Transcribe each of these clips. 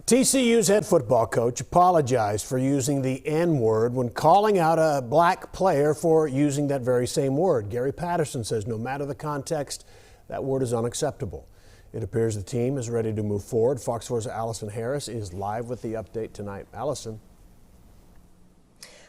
TCU's head football coach apologized for using the N-word when calling out a black player for using that very same word. Gary Patterson says no matter the context, that word is unacceptable. It appears the team is ready to move forward. Fox 4's Allison Harris is live with the update tonight. Allison.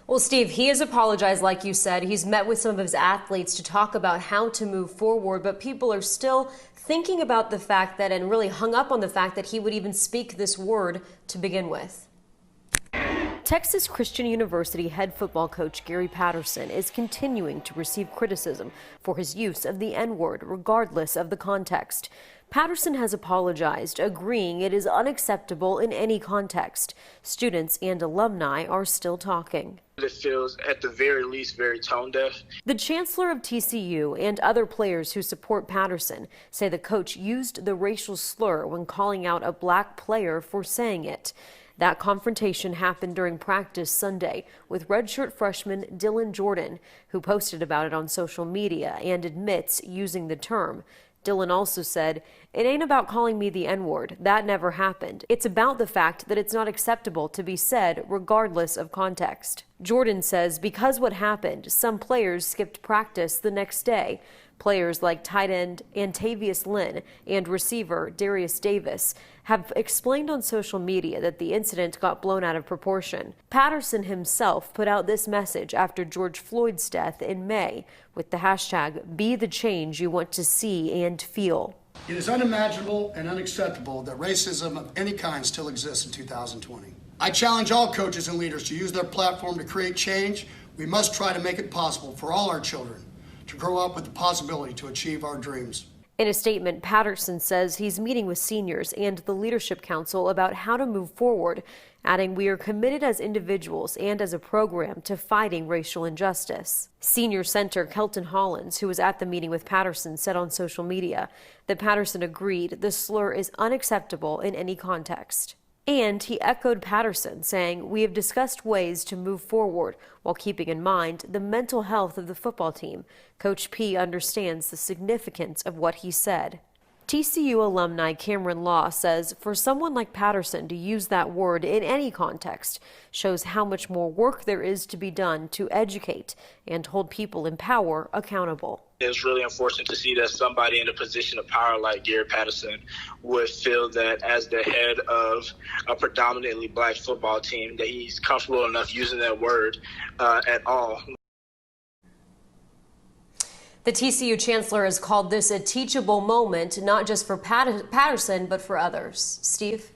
Well, Steve, he has apologized, like you said. He's met with some of his athletes to talk about how to move forward, but people are still thinking about the fact that, and really hung up on the fact that he would even speak this word to begin with. Texas Christian University head football coach Gary Patterson is continuing to receive criticism for his use of the N-word, regardless of the context. Patterson has apologized, agreeing it is unacceptable in any context. Students and alumni are still talking. It feels, at the very least, very tone deaf. The chancellor of TCU and other players who support Patterson say the coach used the racial slur when calling out a black player for saying it. That confrontation happened during practice Sunday with redshirt freshman Dylan Jordan, who posted about it on social media and admits using the term. Dylan also said, "It ain't about calling me the N-word. That never happened. It's about the fact that it's not acceptable to be said regardless of context." Jordan says because what happened, some players skipped practice the next day. Players like tight end Antavius Lynn and receiver Darius Davis have explained on social media that the incident got blown out of proportion. Patterson himself put out this message after George Floyd's death in May with the hashtag "Be the change you want to see and feel." It is unimaginable and unacceptable that racism of any kind still exists in 2020. I challenge all coaches and leaders to use their platform to create change. We must try to make it possible for all our children to grow up with the possibility to achieve our dreams. In a statement, Patterson says he's meeting with seniors and the Leadership Council about how to move forward, adding, "We are committed as individuals and as a program to fighting racial injustice." Senior center Kelton Hollins, who was at the meeting with Patterson, said on social media that Patterson agreed the slur is unacceptable in any context. And he echoed Patterson, saying, "We have discussed ways to move forward while keeping in mind the mental health of the football team. Coach P understands the significance of what he said." TCU alumni Cameron Law says for someone like Patterson to use that word in any context shows how much more work there is to be done to educate and hold people in power accountable. It's really unfortunate to see that somebody in a position of power like Gary Patterson would feel that as the head of a predominantly black football team that he's comfortable enough using that word at all. The TCU chancellor has called this a teachable moment, not just for Patterson, but for others. Steve?